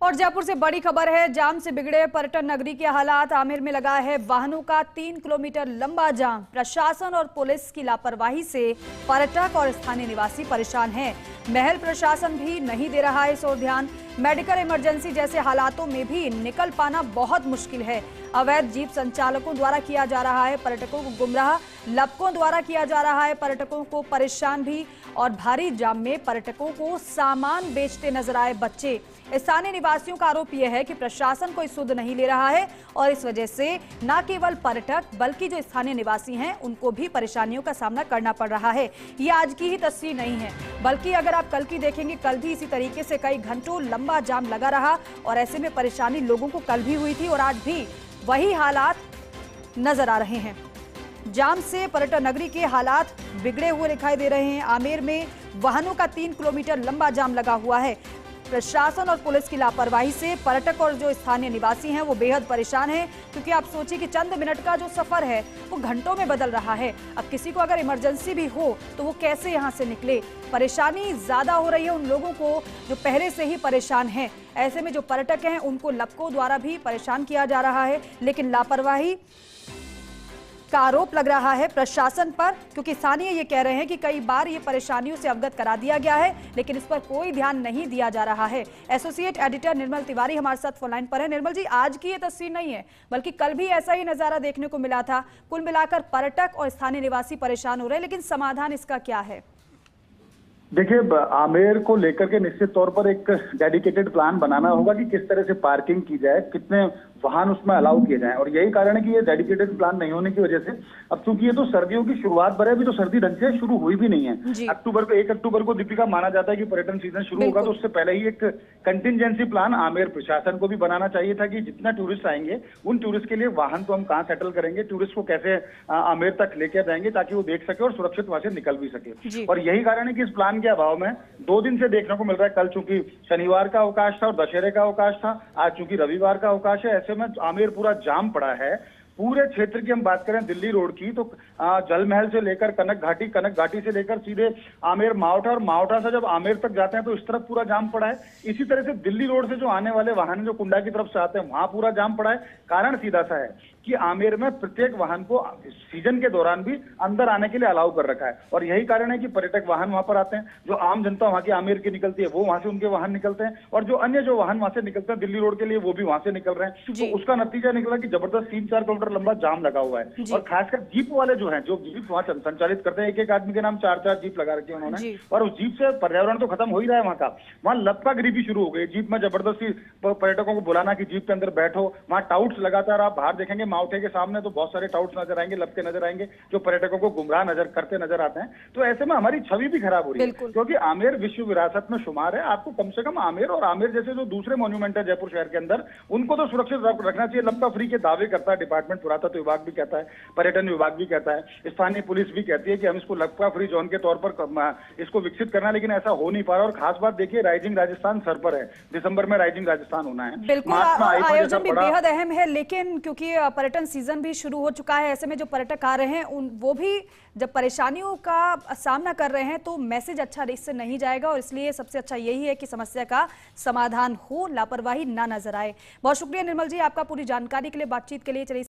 और जयपुर से बड़ी खबर है। जाम से बिगड़े पर्यटन नगरी के हालात। आमेर में लगा है वाहनों का 3 किलोमीटर लंबा जाम। प्रशासन और पुलिस की लापरवाही से पर्यटक और स्थानीय निवासी परेशान हैं। महल प्रशासन भी नहीं दे रहा है इस ओर ध्यान। मेडिकल इमरजेंसी जैसे हालातों में भी निकल पाना बहुत मुश्किल है। अवैध जीप संचालकों द्वारा किया जा रहा है पर्यटकों को गुमराह। लपकों द्वारा किया जा रहा है पर्यटकों को परेशान भी। और भारी जाम में पर्यटकों को सामान बेचते नजर आए बच्चे। स्थानीय निवासियों का आरोप यह है कि प्रशासन कोई सुध नहीं ले रहा है और इस वजह से न केवल पर्यटक बल्कि जो स्थानीय निवासी हैं उनको भी परेशानियों का सामना करना पड़ रहा है। ये आज की ही तस्वीर नहीं है, बल्कि अगर आप कल की देखेंगे, कल भी इसी तरीके से कई घंटों लंबा जाम लगा रहा और ऐसे में परेशानी लोगों को कल भी हुई थी और आज भी वही हालात नजर आ रहे हैं। जाम से पर्यटन नगरी के हालात बिगड़े हुए दिखाई दे रहे हैं। आमेर में वाहनों का 3 किलोमीटर लंबा जाम लगा हुआ है। प्रशासन और पुलिस की लापरवाही से पर्यटक और जो स्थानीय निवासी हैं वो बेहद परेशान हैं, क्योंकि आप सोचिए कि चंद मिनट का जो सफर है वो घंटों में बदल रहा है। अब किसी को अगर इमरजेंसी भी हो तो वो कैसे यहाँ से निकले। परेशानी ज्यादा हो रही है उन लोगों को जो पहले से ही परेशान हैं। ऐसे में जो पर्यटक हैं उनको लपकों द्वारा भी परेशान किया जा रहा है, लेकिन लापरवाही का आरोप लग रहा है प्रशासन पर, क्योंकि स्थानीय ये कह रहे हैं कि कई बार ये परेशानियों से अवगत करा दिया गया है, लेकिन इस पर कोई ध्यान नहीं दिया जा रहा है। एसोसिएट एडिटर निर्मल तिवारी हमारे साथ फोन लाइन पर है। निर्मल जी, आज की ये तस्वीर नहीं है, बल्कि कल भी ऐसा ही नजारा देखने को मिला था। कुल मिलाकर पर्यटक और स्थानीय निवासी परेशान हो रहे हैं, लेकिन समाधान इसका क्या है? देखिए, आमेर को लेकर के निश्चित तौर पर एक डेडिकेटेड प्लान बनाना होगा कि किस तरह से पार्किंग की जाए, कितने वाहन उसमें अलाउ किए जाएं। और यही कारण है कि ये डेडिकेटेड प्लान नहीं होने की वजह से अब चूंकि ये तो सर्दियों की शुरुआत पर है, अभी तो सर्दी ढंग से शुरू हुई भी नहीं है। 1 अक्टूबर को दीपिका माना जाता है कि पर्यटन सीजन शुरू होगा, तो उससे पहले ही एक कंटिजेंसी प्लान आमेर प्रशासन को भी बनाना चाहिए था कि जितना टूरिस्ट आएंगे उन टूरिस्ट के लिए वाहन तो हम कहाँ सेटल करेंगे, टूरिस्ट को कैसे आमेर तक लेकर जाएंगे ताकि वो देख सके और सुरक्षित वहां से निकल भी सके। और यही कारण है कि इस प्लान के अभाव में 2 दिन से देखने को मिल रहा है। कल चूंकि शनिवार का अवकाश था और दशहरे का अवकाश था, आज चूंकि रविवार का अवकाश है, ऐसे में आमेर पूरा जाम पड़ा है। पूरे क्षेत्र की हम बात करें दिल्ली रोड की तो जल महल से लेकर कनक घाटी से लेकर सीधे आमेर मावठा और मावठा से जब आमेर तक जाते हैं तो इस तरफ पूरा जाम पड़ा है। इसी तरह से दिल्ली रोड से जो आने वाले वाहन जो कुंडा की तरफ से आते हैं वहां पूरा जाम पड़ा है। कारण सीधा सा है कि आमेर में प्रत्येक वाहन को सीजन के दौरान भी अंदर आने के लिए अलाउ कर रखा है और यही कारण है कि पर्यटक वाहन वहां पर आते हैं। जो आम जनता वहां की आमेर की निकलती है वो वहां से उनके वाहन निकलते हैं और जो अन्य जो वाहन वहां से निकलते हैं दिल्ली रोड के लिए वो भी वहां से निकल रहे हैं। तो उसका नतीजा निकला कि जबरदस्त 3-4 किलोमीटर लंबा जाम लगा हुआ है। और खासकर जीप वाले जो जीप वहां संचालित करते हैं, एक आदमी के नाम 4-4 जीप लगा रखी है उन्होंने। और उस जीप से पर्यावरण तो खत्म हो ही रहा है वहां का, वहां लपकागिरी भी शुरू हो गई। जीप में जबरदस्ती पर्यटकों को बुलाना कि जीप के अंदर बैठो। वहां टाउट्स लगातार आप बाहर देखेंगे, मावठे के सामने तो बहुत सारे टाउट्स नजर आएंगे, लपके नजर आएंगे जो पर्यटकों को गुमराह करते नजर आते हैं। तो ऐसे में हमारी छवि भी खराब हो रही है, क्योंकि आमेर विश्व विरासत में शुमार है। आपको कम से कम आमेर और आमेर जैसे जो दूसरे मॉन्यूमेंट है जयपुर शहर के अंदर, उनको तो सुरक्षित रखना चाहिए। लपका फ्री के दावे करता है डिपार्टमेंट, पुरातत्व विभाग भी कहता है, पर्यटन विभाग भी कहता है, स्थानीय पुलिस भी कहती है कि हम इसको लपका फ्री जोन के तौर पर इसको विकसित करना, लेकिन ऐसा हो नहीं पा रहा। और खास बात देखिए, राइजिंग राजस्थान सर पर है, दिसंबर में राइजिंग राजस्थान होना है। बिल्कुल, आयोजन भी बेहद अहम है, लेकिन क्योंकि पर्यटन सीजन भी शुरू हो चुका है, ऐसे में जो पर्यटक आ रहे हैं वो भी जब परेशानियों का सामना कर रहे हैं तो मैसेज अच्छा इससे नहीं जाएगा। और इसलिए सबसे अच्छा यही है कि समस्या का समाधान हो, लापरवाही ना नजर आए। बहुत शुक्रिया निर्मल जी आपका पूरी जानकारी के लिए, बातचीत के लिए। चलिए